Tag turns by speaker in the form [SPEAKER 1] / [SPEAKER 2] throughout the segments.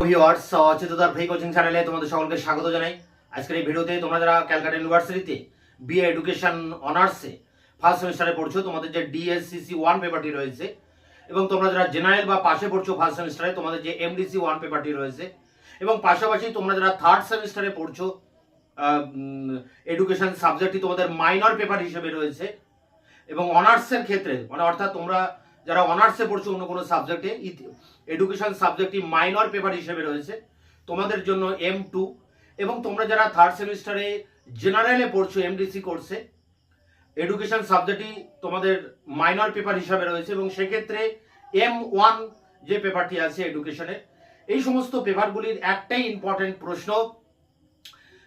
[SPEAKER 1] Viewers, অচেতনতার free coaching চ্যানেলে তোমাদের সকলকে স্বাগত জানাই। আজকের এই ভিডিওতে তোমরা যারা ক্যালকাটা ইউনিভার্সিটিতে বিএ এডুকেশন অনার্সে ফার্স্ট সেমিস্টারে পড়ছো, তোমাদের যে ডিএসসিসি 1 পেপারটি রয়েছে, এবং তোমরা যারা জেনারেল বা পাশে পড়ছো ফার্স্ট সেমিস্টারে, তোমাদের যে এমডিসি 1 পেপারটি রয়েছে, এবং পাশাপাশি তোমরা যারা থার্ড সেমিস্টারে পড়ছো এডুকেশন সাবজেক্টটি তোমাদের মাইনর পেপার হিসেবে রয়েছে, এবং অনার্সের ক্ষেত্রে মানে অর্থাৎ তোমরা যারা অনার্সে পড়ছো অন্য কোনো সাবজেক্টে এডুকেশন সাবজেক্টটি মাইনর পেপার হিসেবে রয়েছে তোমাদের জন্য M2, এবং তোমরা যারা থার্ড সেমিস্টারে জেনারেলে পড়ছো এমডিসি কোর্সে এডুকেশন সাবজেক্টটি তোমাদের মাইনর পেপার হিসাবে রয়েছে, এবং সেক্ষেত্রে M1 যে পেপারটি আছে এডুকেশনের, এই সমস্ত পেপারগুলির একটাই ইম্পর্টেন্ট প্রশ্ন,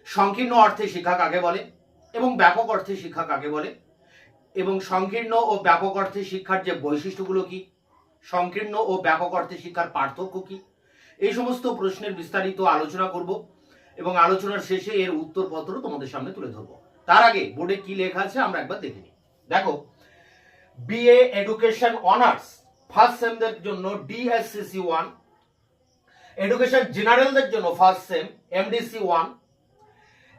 [SPEAKER 1] সংকীর্ণ অর্থে শিক্ষা কাকে বলে এবং ব্যাপক অর্থে শিক্ষা কাকে বলে, এবং সংকীর্ণ ও ব্যাপক অর্থে শিক্ষার যে বৈশিষ্ট্যগুলো কি, সংকীর্ণ ও ব্যাপক অর্থে শিক্ষার পার্থক্য কি, এই সমস্ত প্রশ্নের বিস্তারিত আলোচনা করব, এবং আলোচনার শেষে এর উত্তরপত্র তোমাদের সামনে তুলে ধরবো। তার আগে বোর্ডে কি লেখা আছে আমরা একবার দেখে নিই। দেখো, বিএ এডুকেশন অনার্স ফার্স্ট সেমদের জন্য ডিএসসিসি 1, এডুকেশন জেনারেলদের জন্য ফার্স্ট সেম এমডিসি 1,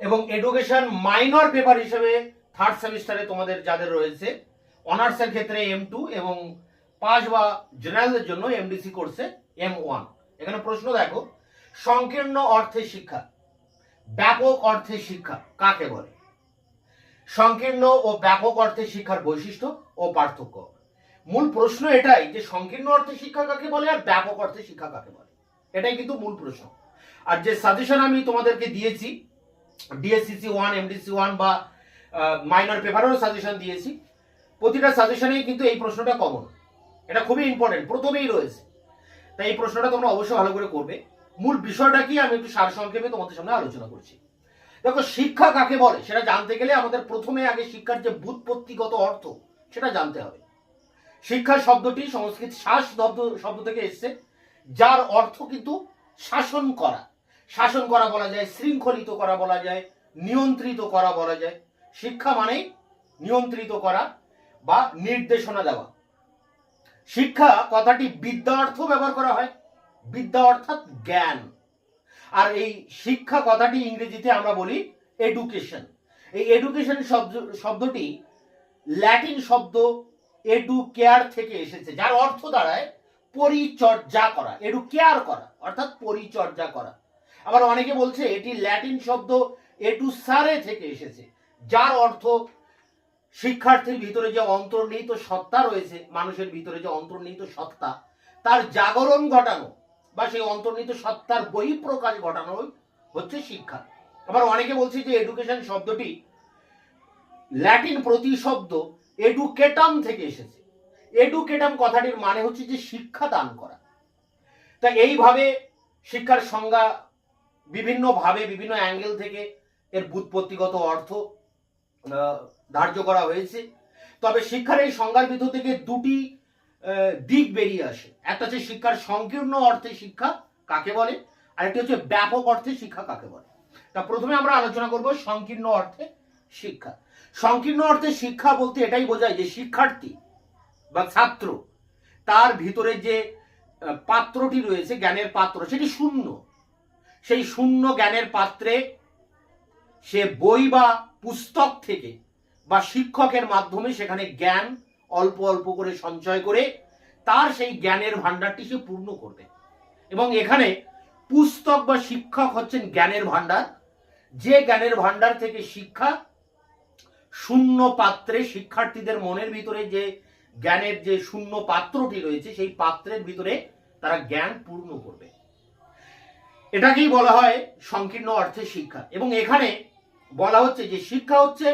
[SPEAKER 1] এবং এডুকেশন মাইনর পেপার হিসেবে থার্ড সেমিস্টারে তোমাদের যাদের রয়েছে অনার্সের ক্ষেত্রে M2, এবং পাস বা জেনারেলদের জন্য এমডিসি কোর্সে M1। এখানে প্রশ্ন দেখো, সংকীর্ণ অর্থে শিক্ষা ব্যাপক অর্থে শিক্ষা কাকে বলে? সংকীর্ণ ও ব্যাপক অর্থে শিক্ষার বৈশিষ্ট্য ও পার্থক্য। মূল প্রশ্ন এটাই যে সংকীর্ণ অর্থে শিক্ষা কাকে বলে আর ব্যাপক অর্থে শিক্ষা কাকে বলে, এটাই কিন্তু মূল প্রশ্ন। আর যে সাজেশন আমি তোমাদেরকে দিয়েছি ডিএসসিসি 1, এমডিসি 1 বা মাইনর পেপারেরও সাজেশন দিয়েছি, প্রতিটা সাজেশনেই কিন্তু এই প্রশ্নটা কমন, এটা খুবই ইম্পর্টেন্ট, প্রথমেই রয়েছে। তাই এই প্রশ্নটা তোমরা অবশ্যই ভালো করে করবে। মূল বিষয়টা কি আমি একটু সারসংক্ষেপে তোমাদের সামনে আলোচনা করছি। দেখো, শিক্ষা কাকে বলে সেটা জানতে গেলে আমাদের প্রথমে আগে শিক্ষার যে ব্যুৎপত্তিগত অর্থ সেটা জানতে হবে। শিক্ষা শব্দটি সংস্কৃত শাস শব্দ থেকে এসেছে, যার অর্থ কিন্তু শাসন করা। শাসন করা বলা যায়, শৃঙ্খলিত করা বলা যায়, নিয়ন্ত্রিত করা বলা যায়। শিক্ষা মানে নিয়ন্ত্রিত করা বা নির্দেশনা দেওয়া। শিক্ষা কথাটি বিদ্যা অর্থ ব্যবহার করা হয়, বিদ্যা অর্থাৎ জ্ঞান। আর এই শিক্ষা কথাটি ইংরেজিতে আমরা বলি এডুকেশন। এই এডুকেশন শব্দটি ল্যাটিন শব্দ এডুকেয়ার থেকে এসেছে, যার অর্থ দাঁড়ায় পরিচর্যা করা, এডুকেয়ার করা অর্থাৎ পরিচর্যা করা। আবার অনেকে বলছে এটি ল্যাটিন শব্দ এডুসারে থেকে এসেছে, যার অর্থ শিক্ষার্থীর ভিতরে যে অন্তর্নিহিত সত্তা রয়েছে, মানুষের ভিতরে যে অন্তর্নিহিত সত্তা, তার জাগরণ ঘটানো বা সেই অন্তর্নিহিত সত্তার বহিঃপ্রকাশ ঘটানো হচ্ছে শিক্ষা। আবার অনেকে বলছে যে এডুকেশন শব্দটি ল্যাটিন প্রতিশব্দ এডুকেটাম থেকে এসেছে। এডুকেটাম কথাটির মানে হচ্ছে যে শিক্ষা দান করা। তা এইভাবে শিক্ষার সংজ্ঞা বিভিন্নভাবে বিভিন্ন অ্যাঙ্গেল থেকে এর ব্যুৎপত্তিগত অর্থ ধার্য করা হয়েছে। তবে শিক্ষার এই সংজ্ঞার ভিতর থেকে দুটি দিক বেরিয়ে আসে। একটা হচ্ছে শিক্ষার সংকীর্ণ অর্থে শিক্ষা কাকে বলে, আর একটি হচ্ছে ব্যাপক অর্থে শিক্ষা কাকে বলে। তা প্রথমে আমরা আলোচনা করব সংকীর্ণ অর্থে শিক্ষা। সংকীর্ণ অর্থে শিক্ষা বলতে এটাই বোঝায় যে শিক্ষার্থী বা ছাত্র, তার ভিতরে যে পাত্রটি রয়েছে, জ্ঞানের পাত্র, সেটি শূন্য। সেই শূন্য জ্ঞানের পাত্রে সে বই বা পুস্তক থেকে বা শিক্ষকের মাধ্যমে সেখানে জ্ঞান অল্প অল্প করে সঞ্চয় করে তার সেই জ্ঞানের ভান্ডারটি সে পূর্ণ করবে। এবং এখানে পুস্তক বা শিক্ষক হচ্ছেন জ্ঞানের ভান্ডার, যে জ্ঞানের ভান্ডার থেকে শিক্ষা শূন্য পাত্রে শিক্ষার্থীদের মনের ভিতরে যে জ্ঞানের যে শূন্য পাত্রটি রয়েছে সেই পাত্রের ভিতরে তারা জ্ঞান পূর্ণ করবে। এটাকেই বলা হয় সংকীর্ণ অর্থে শিক্ষা। এবং এখানে বলা হচ্ছে যে শিক্ষা হচ্ছে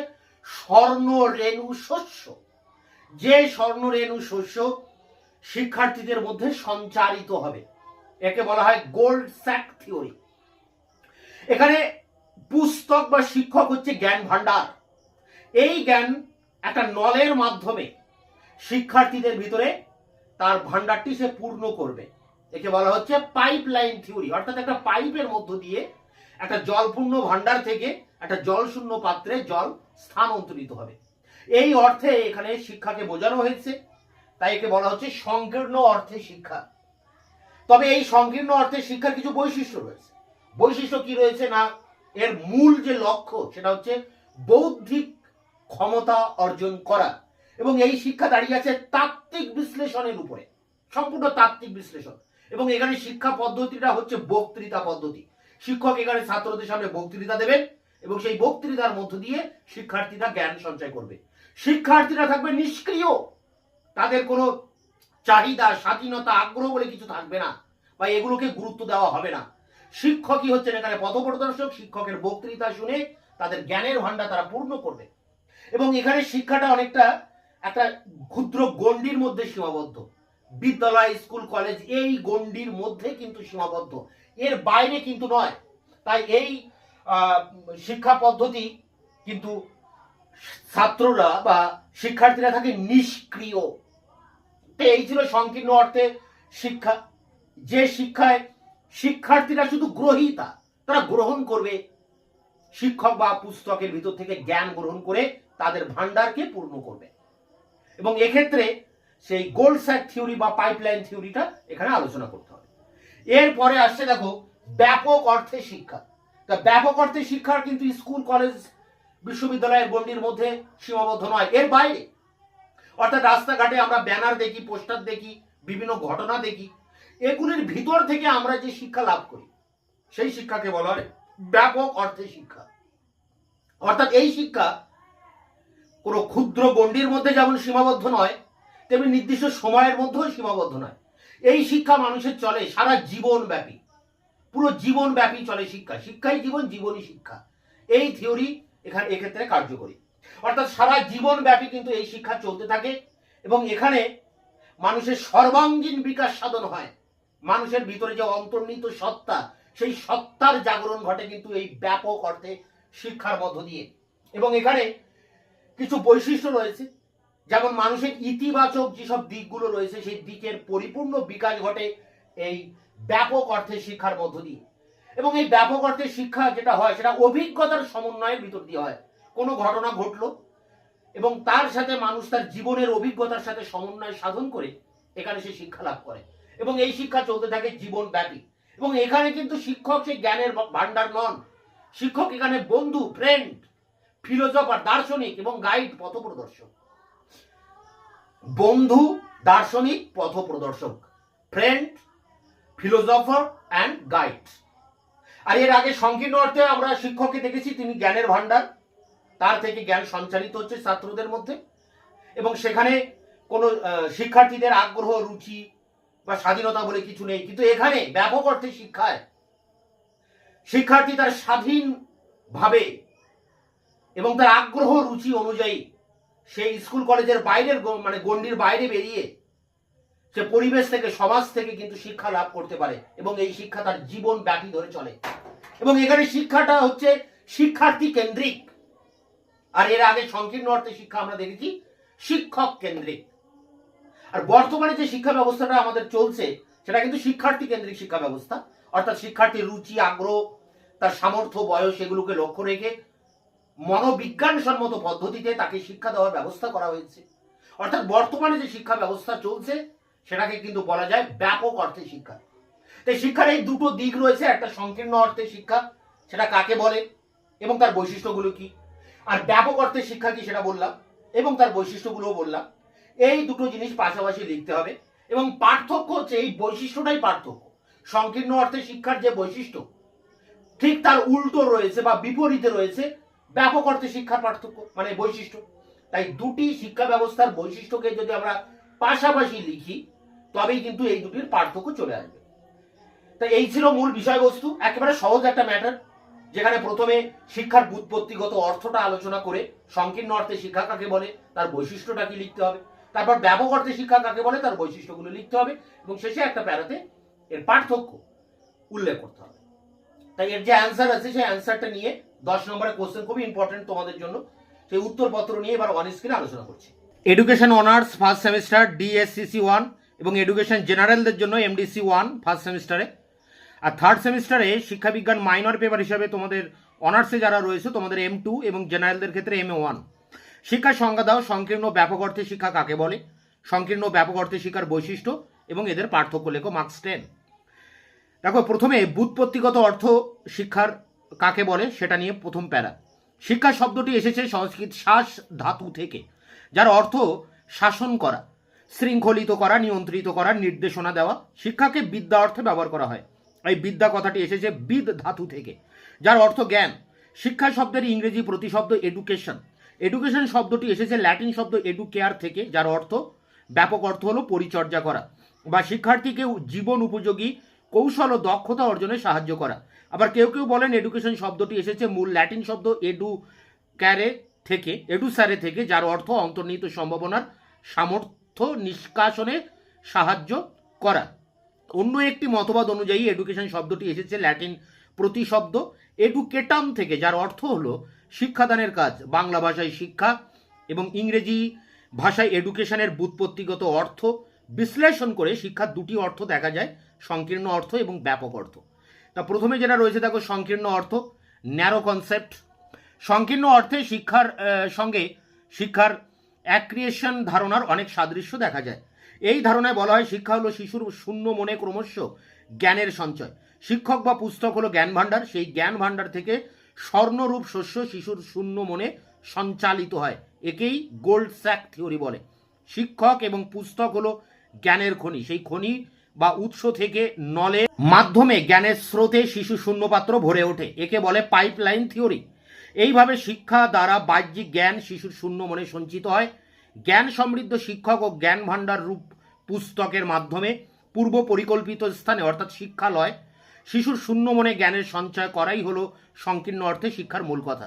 [SPEAKER 1] স্বর্ণরেণু শস্য, যে স্বর্ণরেণু শস্য শিক্ষার্থীদের মধ্যে সঞ্চারিত হবে, একে বলা হয় গোল্ড স্যাক থিওরি। এখানে পুস্তক বা শিক্ষক হচ্ছে জ্ঞান ভান্ডার। এই জ্ঞান একটা নলের মাধ্যমে শিক্ষার্থীদের ভিতরে তার ভান্ডারটি সে পূর্ণ করবে, একে বলা হচ্ছে পাইপলাইন থিওরি। অর্থাৎ একটা পাইপের মধ্য দিয়ে একটা জলপূর্ণ ভান্ডার থেকে একটা জলশূন্য পাত্রে জল স্থানান্তরিত হবে। এই অর্থে এখানে শিক্ষাকে বোঝানো হয়েছে, তাই একে বলা হচ্ছে সংকীর্ণ অর্থে শিক্ষা। তবে এই সংকীর্ণ অর্থে শিক্ষার কিছু বৈশিষ্ট্য রয়েছে। বৈশিষ্ট্য কি রয়েছে না, এর মূল যে লক্ষ্য সেটা হচ্ছে বৌদ্ধিক ক্ষমতা অর্জন করা, এবং এই শিক্ষা দাঁড়িয়ে আছে তাত্ত্বিক বিশ্লেষণের উপরে, সম্পূর্ণ তাত্ত্বিক বিশ্লেষণ। এবং এখানে শিক্ষা পদ্ধতিটা হচ্ছে বক্তৃতা পদ্ধতি। শিক্ষক এখানে ছাত্রদের সামনে বক্তৃতা দেবেন এবং সেই বক্তৃতার মধ্য দিয়ে শিক্ষার্থীরা জ্ঞান সঞ্চয় করবে। শিক্ষার্থীরা থাকবে নিষ্ক্রিয়, তাদের কোনো চাহিদা, স্বাধীনতা, আগ্রহ বলে কিছু থাকবে না, বা এগুলোকে গুরুত্ব দেওয়া হবে না। শিক্ষকই হচ্ছেন এখানে পথপ্রদর্শক। শিক্ষকের বক্তৃতা শুনে তাদের জ্ঞানের ভান্ডার তারা পূর্ণ করবে। এবং এখানে শিক্ষাটা অনেকটা একটা ক্ষুদ্র গণ্ডির মধ্যে সীমাবদ্ধ। বিদ্যালয়, স্কুল, কলেজ এই গণ্ডির মধ্যে কিন্তু সীমাবদ্ধ, এর বাইরে কিন্তু নয়। তাই এই শিক্ষা পদ্ধতি কিন্তু ছাত্ররা বা শিক্ষার্থীরা থাকে নিষ্ক্রিয়। এই ছিল সংকীর্ণ অর্থে শিক্ষা, যে শিক্ষায় শিক্ষার্থীরা শুধু গ্রহীতা, তারা গ্রহণ করবে, শিক্ষক বা পুস্তকের ভিতর থেকে জ্ঞান গ্রহণ করে তাদের ভান্ডারকে পূর্ণ করবে। এবং এক্ষেত্রে সেই গোল্ড স্যাক থিওরি বা পাইপলাইন থিওরিটা এখানে আলোচনা করতে হবে। এরপরে আসছে দেখো ব্যাপক অর্থে শিক্ষা। তা ব্যাপক অর্থে শিক্ষার কিন্তু স্কুল, কলেজ, বিশ্ববিদ্যালয়ের গণ্ডির মধ্যে সীমাবদ্ধ নয়, এর বাইরে। অর্থাৎ রাস্তাঘাটে আমরা ব্যানার দেখি, পোস্টার দেখি, বিভিন্ন ঘটনা দেখি, এগুলির ভিতর থেকে আমরা যে শিক্ষা লাভ করি সেই শিক্ষাকে বলা হয় ব্যাপক অর্থে শিক্ষা। অর্থাৎ এই শিক্ষা কোনো ক্ষুদ্র গণ্ডির মধ্যে যেমন সীমাবদ্ধ নয়, তেমনি নির্দিষ্ট সময়ের মধ্যেও সীমাবদ্ধ নয়। এই শিক্ষা মানুষের চলে সারা জীবন ব্যাপী, পুরো জীবন ব্যাপী চলে শিক্ষা। শিক্ষাই জীবন, জীবনই শিক্ষা, এই থিওরি এখানে এক্ষেত্রে কার্যকরী। অর্থাৎ সারা জীবন ব্যাপী কিন্তু এই শিক্ষা চলতে থাকে এবং এখানে মানুষের সর্বাঙ্গীন বিকাশ সাধন হয়। মানুষের ভিতরে যে অন্তর্নিহিত সত্তা, সেই সত্তার জাগরণ ঘটে কিন্তু এই ব্যাপক অর্থে শিক্ষার মধ্য দিয়ে। এবং এখানে কিছু বৈশিষ্ট্য রয়েছে, যেমন মানুষের ইতিবাচক যেসব দিকগুলো রয়েছে সেই দিকের পরিপূর্ণ বিকাশ ঘটে এই ব্যাপক অর্থে শিক্ষার মধ্য দিয়ে। এবং এই ব্যাপক অর্থে শিক্ষা যেটা হয় সেটা অভিজ্ঞতার সমন্বয়ের ভিতর দিয়ে হয়। কোনো ঘটনা ঘটলো এবং তার সাথে মানুষ তার জীবনের অভিজ্ঞতার সাথে সমন্বয় সাধন করে এখানে সে শিক্ষা লাভ করে এবং এই শিক্ষা চলতে থাকে জীবন ব্যাপী। এবং এখানে কিন্তু শিক্ষক সেই জ্ঞানের ভান্ডার নন, শিক্ষক এখানে বন্ধু, ফ্রেন্ড, ফিলোসফার, দার্শনিক এবং গাইড, পথপ্রদর্শক। বন্ধু, দার্শনিক, পথপ্রদর্শক, ফ্রেন্ড, ফিলোসফার অ্যান্ড গাইড। আর এর আগে সংকীর্ণ অর্থে আমরা শিক্ষককে দেখেছি তিনি জ্ঞানের ভান্ডার, তার থেকে জ্ঞান সঞ্চালিত হচ্ছে ছাত্রদের মধ্যে এবং সেখানে কোনো শিক্ষার্থীদের আগ্রহ, রুচি বা স্বাধীনতা বলে কিছু নেই। কিন্তু এখানে ব্যাপক অর্থে শিক্ষায় শিক্ষার্থী তার স্বাধীনভাবে এবং তার আগ্রহ, রুচি অনুযায়ী সেই স্কুল কলেজের বাইরের মানে গণ্ডির বাইরে বেরিয়ে সে পরিবেশ থেকে, সমাজ থেকে কিন্তু শিক্ষা লাভ করতে পারে এবং এই শিক্ষা তার জীবন ব্যাপী ধরে চলে। এবং এখানে শিক্ষাটা হচ্ছে শিক্ষার্থী কেন্দ্রিক। আর এর আগে সংকীর্ণ অর্থে শিক্ষা আমরা দেখেছি শিক্ষক কেন্দ্রিক। আর বর্তমানে যে শিক্ষা ব্যবস্থাটা আমাদের চলছে সেটা কিন্তু শিক্ষার্থী কেন্দ্রিক শিক্ষা ব্যবস্থা। অর্থাৎ শিক্ষার্থীর রুচি, আগ্রহ, তার সামর্থ্য, বয়স এগুলোকে লক্ষ্য রেখে মনোবিজ্ঞানসম্মত পদ্ধতিতে তাকে শিক্ষা দেওয়ার ব্যবস্থা করা হয়েছে। অর্থাৎ বর্তমানে যে শিক্ষা ব্যবস্থা চলছে সেটাকে কিন্তু বলা যায় ব্যাপক অর্থে শিক্ষা। তাই শিক্ষার এই দুটো দিক রয়েছে, একটা সংকীর্ণ অর্থে শিক্ষা সেটা কাকে বলে এবং তার বৈশিষ্ট্যগুলো কি, আর ব্যাপক অর্থে শিক্ষা কি সেটা বললাম এবং তার বৈশিষ্ট্যগুলোও বললাম। এই দুটো জিনিস পাশাপাশি লিখতে হবে এবং পার্থক্য হচ্ছে এই বৈশিষ্ট্যটাই পার্থক্য। সংকীর্ণ অর্থে শিক্ষার যে বৈশিষ্ট্য ঠিক তার উল্টো রয়েছে বা বিপরীতে রয়েছে ব্যাপক অর্থে শিক্ষার পার্থক্য মানে বৈশিষ্ট্য। তাই দুটি শিক্ষা ব্যবস্থার বৈশিষ্ট্যকে যদি আমরা পাশাপাশি লিখি তবেই কিন্তু এই দুটির পার্থক্য চলে আসবে। তাই এই ছিল মূল বিষয়বস্তু, একেবারে সহজ একটা ম্যাটার, যেখানে প্রথমে শিক্ষার ব্যুৎপত্তিগত অর্থটা আলোচনা করে সংকীর্ণ অর্থে শিক্ষা কাকে বলে তার বৈশিষ্ট্যটা কি লিখতে হবে, তারপর ব্যাপক অর্থে শিক্ষা কাকে বলে তার বৈশিষ্ট্যগুলো লিখতে হবে এবং শেষে একটা প্যারাতে এর পার্থক্য উল্লেখ করতে হবে। তাই এর যে অ্যান্সার আছে সেই অ্যান্সারটা নিয়ে 10 নম্বরের কোশ্চেন খুবই ইম্পর্টেন্ট তোমাদের জন্য, সেই উত্তরপত্র নিয়ে এবার অন স্ক্রিনে আলোচনা করছি। Education honours first semester DSCC 1 এবং এডুকেশন জেনারেলদের জন্য এমডিসি 1 ফার্স্ট সেমিস্টারে, আর থার্ড সেমিস্টারে শিক্ষাবিজ্ঞান মাইনর পেপার হিসাবে তোমাদের অনার্সে যারা রয়েছে তোমাদের M2 এবং জেনারেলদের ক্ষেত্রে MA1। শিক্ষার সংজ্ঞা দাও, সংকীর্ণ ব্যাপক অর্থে শিক্ষা কাকে বলে, সংকীর্ণ ব্যাপক অর্থে শিক্ষার বৈশিষ্ট্য এবং এদের পার্থক্য লেখো, মার্কস 10। দেখো, প্রথমে ব্যুৎপত্তিগত অর্থ শিক্ষার কাকে বলে সেটা নিয়ে প্রথম প্যারা। শিক্ষা শব্দটি এসেছে সংস্কৃত শাস ধাতু থেকে, যার অর্থ শাসন করা, শৃঙ্খলিত করা, নিয়ন্ত্রিত করা, নির্দেশনা দেওয়া। শিক্ষাকে বিদ্যা অর্থে ব্যবহার করা হয়। এই বিদ্যা কথাটি এসেছে বিদ ধাতু থেকে, যার অর্থ জ্ঞান। শিক্ষা শব্দের ইংরেজি প্রতিশব্দ এডুকেশন। এডুকেশন শব্দটি এসেছে ল্যাটিন শব্দ এডুকেয়ার থেকে, যার অর্থ ব্যাপক অর্থ হলো পরিচর্যা করা বা শিক্ষার্থীকে জীবন উপযোগী কৌশল ও দক্ষতা অর্জনে সাহায্য করা। আবার কেউ কেউ বলেন এডুকেশন শব্দটি এসেছে মূল ল্যাটিন শব্দ এডুসারে থেকে, যার অর্থ অন্তর্নিহিত সম্ভাবনার সামর্থ্য নিষ্কাশনে সাহায্য করা। অন্য একটি মতবাদ অনুযায়ী এডুকেশন শব্দটি এসেছে ল্যাটিন প্রতিশব্দ এডুকেটাম থেকে, যার অর্থ হলো শিক্ষাদানের কাজ। বাংলা ভাষায় শিক্ষা এবং ইংরেজি ভাষায় এডুকেশনের ব্যুৎপত্তিগত অর্থ বিশ্লেষণ করে শিক্ষার দুটি অর্থ দেখা যায়, সংকীর্ণ অর্থ এবং ব্যাপক অর্থ। তা প্রথমে যেটা রয়েছে দেখো, সংকীর্ণ অর্থ, ন্যারো কনসেপ্ট। সংকীর্ণ অর্থে সঙ্গে শিক্ষার অ্যাক্রিয়েশন ধারণার অনেক সাদৃশ্য দেখা যায়। এই ধারণায় বলা হয় শিক্ষা হলো শিশুর শূন্য মনে ক্রমশ জ্ঞানের সঞ্চয়। শিক্ষক বা পুস্তক হলো জ্ঞান ভাণ্ডার, সেই জ্ঞান ভাণ্ডার থেকে স্বর্ণরূপ শস্য শিশুর শূন্য মনে সঞ্চালিত হয়। একেই গোল্ড স্যাক থিওরি বলে। শিক্ষক এবং পুস্তক হলো জ্ঞানের খনি, সেই খনি বা উৎস থেকে নলের মাধ্যমে জ্ঞানের স্রোতে শিশু শূন্যপাত্র ভরে ওঠে। একে বলে পাইপলাইন থিওরি। এইভাবে শিক্ষা দ্বারা বাহ্যিক জ্ঞান শিশুর শূন্য মনে সঞ্চিত হয়। জ্ঞান সমৃদ্ধ শিক্ষক ও জ্ঞান ভাণ্ডার রূপ পুস্তকের মাধ্যমে পূর্ব পরিকল্পিত স্থানে অর্থাৎ শিক্ষালয় শিশুর শূন্য মনে জ্ঞানের সঞ্চয় করাই হলো সংকীর্ণ অর্থে শিক্ষার মূল কথা।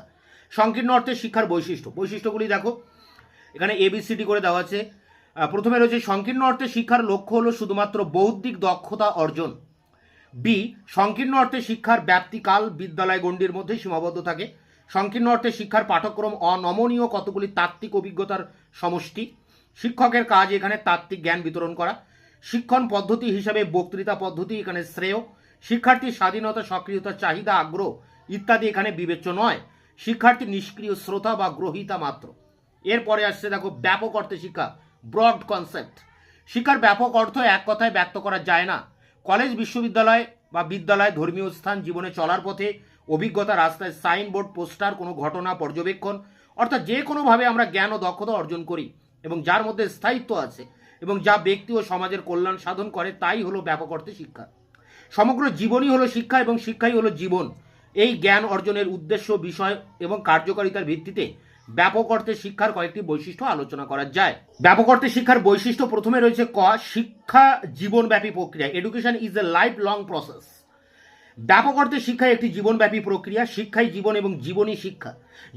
[SPEAKER 1] সংকীর্ণ অর্থে শিক্ষার বৈশিষ্ট্যগুলি দেখো, এখানে এবিসিডি করে দেওয়া আছে। প্রথমে রয়েছে সংকীর্ণ অর্থে শিক্ষার লক্ষ্য হলো শুধুমাত্র বৌদ্ধিক দক্ষতা অর্জন। বি, সংকীর্ণ অর্থে শিক্ষার ব্যাপ্তিকাল বিদ্যালয় গণ্ডির মধ্যে সীমাবদ্ধ থাকে। সংকীর্ণ অর্থে শিক্ষার পাঠ্যক্রম অনমনীয় কতগুলি তাত্ত্বিক অভিজ্ঞতার সমষ্টি। শিক্ষকের কাজ এখানে তাত্ত্বিক জ্ঞান বিতরণ করা। শিক্ষণ পদ্ধতি হিসাবে বক্তৃতা পদ্ধতি এখানে শ্রেয়। শিক্ষার্থীর স্বাধীনতা, সক্রিয়তা, চাহিদা, আগ্রহ ইত্যাদি এখানে বিবেচ্য নয়। শিক্ষার্থী নিষ্ক্রিয় শ্রোতা বা গ্রহীতা মাত্র। এরপরে আসছে দেখো, ব্যাপক অর্থে শিক্ষা, ব্রড কনসেপ্ট। শিক্ষার ব্যাপক অর্থ এক কথায় ব্যক্ত করা যায় না। কলেজ, বিশ্ববিদ্যালয় বা বিদ্যালয়, ধর্মীয় স্থান, জীবনে চলার পথে অভিজ্ঞতা, রাস্তায় সাইনবোর্ড, পোস্টার, কোনো ঘটনা, পর্যবেক্ষণ, অর্থাৎ যে কোনোভাবে আমরা জ্ঞান ও দক্ষতা অর্জন করি এবং যার মধ্যে স্থায়িত্ব আছে এবং যা ব্যক্তি ও সমাজের কল্যাণ সাধন করে, তাই হলো ব্যাপক অর্থে শিক্ষা। সমগ্র জীবনই হলো শিক্ষা এবং শিক্ষাই হলো জীবন। এই জ্ঞান অর্জনের উদ্দেশ্য, বিষয় এবং কার্যকারিতার ভিত্তিতে ব্যাপক অর্থে শিক্ষার কয়েকটি বৈশিষ্ট্য আলোচনা করা যায়। ব্যাপক অর্থে শিক্ষার বৈশিষ্ট্য প্রথমে রয়েছে শিক্ষা জীবনব্যাপী প্রক্রিয়া। Education is a life long process. ব্যাপক অর্থে শিক্ষা একটি জীবনব্যাপী প্রক্রিয়া। শিক্ষাই জীবন এবং জীবনই শিক্ষা।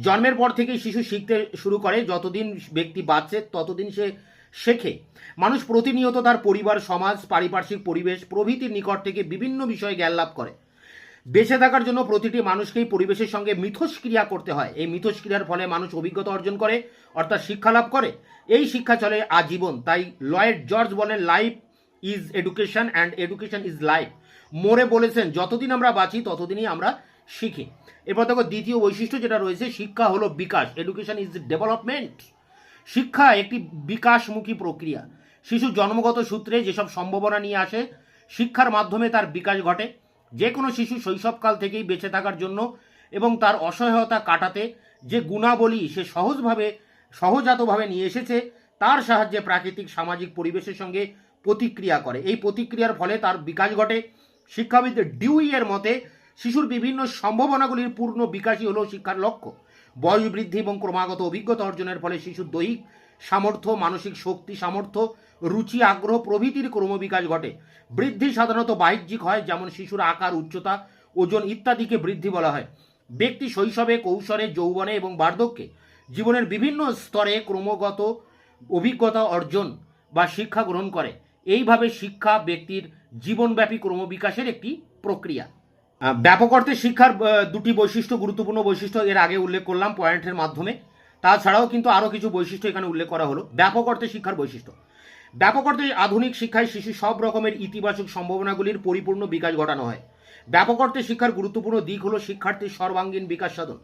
[SPEAKER 1] জন্মের পর থেকেই শিশু শিখতে শুরু করে। যতদিন ব্যক্তি বাঁচে ততদিন সে শেখে। মানুষ প্রতিনিয়ত তার পরিবার, সমাজ, পারিপার্শ্বিক পরিবেশ প্রভৃতির নিকট থেকে বিভিন্ন বিষয়ে জ্ঞান লাভ করে। বেঁচে থাকার জন্য প্রতিটি মানুষকেই পরিবেশের সঙ্গে মিথস্ক্রিয়া করতে হয়। এই মিথস্ক্রিয়ার ফলে মানুষ অভিজ্ঞতা অর্জন করে, অর্থাৎ শিক্ষা লাভ করে। এই শিক্ষা চলে আজীবন। তাই লয়েড জর্জ বলেন, life is education and education is life. মোরে বলেছেন, যতদিন আমরা বাঁচি ততদিনই আমরা শিখি। এরপর দেখো, দ্বিতীয় বৈশিষ্ট্য যেটা রয়েছে, শিক্ষা হলো বিকাশ। Education is development. শিক্ষা একটি বিকাশমুখী প্রক্রিয়া। শিশু জন্মগত সূত্রে যেসব সম্ভাবনা নিয়ে আসে, শিক্ষার মাধ্যমে তার বিকাশ ঘটে। যে কোনো শিশু শৈশবকাল থেকেই বেঁচে থাকার জন্য এবং তার অসহায়তা কাটাতে যে গুণাবলী সে সহজাতভাবে নিয়ে এসেছে, তার সাহায্যে প্রাকৃতিক সামাজিক পরিবেশের সঙ্গে প্রতিক্রিয়া করে। এই প্রতিক্রিয়ার ফলে তার বিকাশ ঘটে। শিক্ষাবিদ ডিউই এর মতে, শিশুর বিভিন্ন সম্ভাবনাগুলির পূর্ণ বিকাশই হলো শিক্ষার লক্ষ্য। বয়স বৃদ্ধি এবং ক্রমাগত অভিজ্ঞতা অর্জনের ফলে শিশুর দৈহিক সামর্থ্য, মানসিক শক্তি, সামর্থ্য, রুচি, আগ্রহ প্রভৃতির ক্রমবিকাশ ঘটে। বৃদ্ধি সাধারণত বাহ্যিক হয়, যেমন শিশুর আকার, উচ্চতা, ওজন ইত্যাদিকে বৃদ্ধি বলা হয়। ব্যক্তি শৈশবে, কৈশোরে, যৌবনে এবং বার্ধক্যে জীবনের বিভিন্ন স্তরে ক্রমাগত অভিজ্ঞতা অর্জন বা শিক্ষা গ্রহণ করে। এইভাবে শিক্ষা ব্যক্তির জীবনব্যাপী ক্রমবিকাশের একটি প্রক্রিয়া। ব্যাপক অর্থে শিক্ষার দুটি বৈশিষ্ট্য, গুরুত্বপূর্ণ বৈশিষ্ট্য এর আগে উল্লেখ করলাম পয়েন্টের মাধ্যমে। তাছাড়াও কিন্তু আরও কিছু বৈশিষ্ট্য এখানে উল্লেখ করা হলো। ব্যাপক অর্থে শিক্ষার বৈশিষ্ট্য। ব্যাপক অর্থে আধুনিক শিক্ষায় শিশু সব রকমের ইতিবাচক সম্ভাবনাগুলির পরিপূর্ণ বিকাশ ঘটানো হয়। ব্যাপক অর্থে শিক্ষার গুরুত্বপূর্ণ দিক হলো শিক্ষার্থীর সর্বাঙ্গীন বিকাশ সাধন।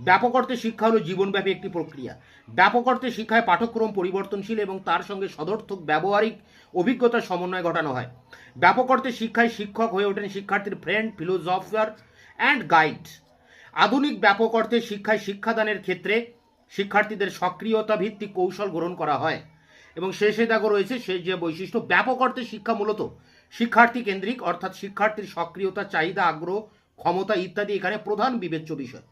[SPEAKER 1] ব্যাপক অর্থে শিক্ষা হলো জীবনব্যাপী একটি প্রক্রিয়া। ব্যাপক অর্থে শিক্ষায় পাঠ্যক্রম পরিবর্তনশীল এবং তার সঙ্গে সদর্থক ব্যবহারিক অভিজ্ঞতার সমন্বয় ঘটানো হয়। ব্যাপক অর্থে শিক্ষায় শিক্ষক হয়ে ওঠেন শিক্ষার্থীর ফ্রেন্ড, ফিলোসফার অ্যান্ড গাইড। আধুনিক ব্যাপক অর্থে শিক্ষায় শিক্ষাদানের ক্ষেত্রে শিক্ষার্থীদের সক্রিয়তা ভিত্তিক কৌশল গ্রহণ করা হয়। এবং শেষে দেখো রয়েছে শেষ যে বৈশিষ্ট্য, ব্যাপক অর্থে শিক্ষা মূলত শিক্ষার্থী কেন্দ্রিক, অর্থাৎ শিক্ষার্থীর সক্রিয়তা, চাহিদা, আগ্রহ, ক্ষমতা ইত্যাদি এখানে প্রধান বিবেচ্য বিষয়।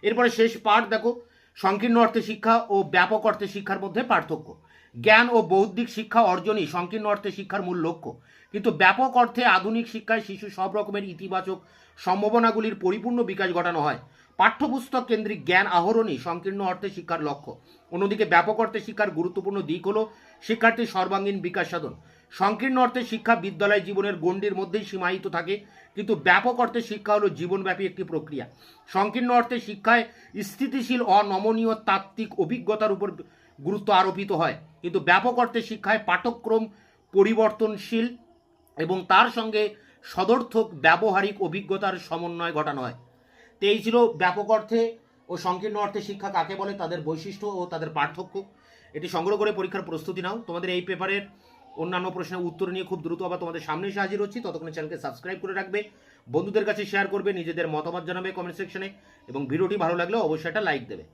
[SPEAKER 1] এরপরে শেষ পাঠ দেখো, সংকীর্ণ অর্থে শিক্ষা ও ব্যাপক অর্থে শিক্ষার মধ্যে পার্থক্য। জ্ঞান ও বৌদ্ধিক শিক্ষা অর্জনই সংকীর্ণ অর্থে শিক্ষার মূল লক্ষ্য, কিন্তু ব্যাপক অর্থে আধুনিক শিক্ষায় শিশু সব রকমের ইতিবাচক সম্ভাবনাগুলির পরিপূর্ণ বিকাশ ঘটানো হয়। পাঠ্যপুস্তক কেন্দ্রিক জ্ঞান আহরণই সংকীর্ণ অর্থে শিক্ষার লক্ষ্য। অন্যদিকে ব্যাপক অর্থে শিক্ষার গুরুত্বপূর্ণ দিক হল শিক্ষার্থীর সর্বাঙ্গীন বিকাশ সাধন। সংকীর্ণ অর্থে শিক্ষা বিদ্যালয় জীবনের গণ্ডির মধ্যেই সীমায়িত থাকে, কিন্তু ব্যাপক অর্থে শিক্ষা হলো জীবনব্যাপী একটি প্রক্রিয়া। সংকীর্ণ অর্থে শিক্ষায় স্থিতিশীল অনমনীয় তাত্ত্বিক অভিজ্ঞতার উপর গুরুত্ব আরোপিত হয়, কিন্তু ব্যাপক অর্থে শিক্ষায় পাঠ্যক্রম পরিবর্তনশীল এবং তার সঙ্গে সদর্থক ব্যবহারিক অভিজ্ঞতার সমন্বয় ঘটানো হয়। তো এই ছিল ব্যাপক অর্থে ও সংকীর্ণ অর্থে শিক্ষা কাকে বলে, তাদের বৈশিষ্ট্য ও তাদের পার্থক্য। এটি সংগ্রহ করে পরীক্ষার প্রস্তুতি নাও। তোমাদের এই পেপারের অন্যান্য প্রশ্নের উত্তর নিয়ে খুব দ্রুত আবার তোমাদের সামনে এসে হাজির হচ্ছি। ততক্ষণে চ্যানেলকে সাবস্ক্রাইব করে রাখবে, বন্ধুদের কাছে শেয়ার করবে, নিজেদের মতামত জানাবে কমেন্ট সেকশনে, এবং ভিডিওটি ভালো লাগলেও অবশ্যই একটা লাইক দেবে।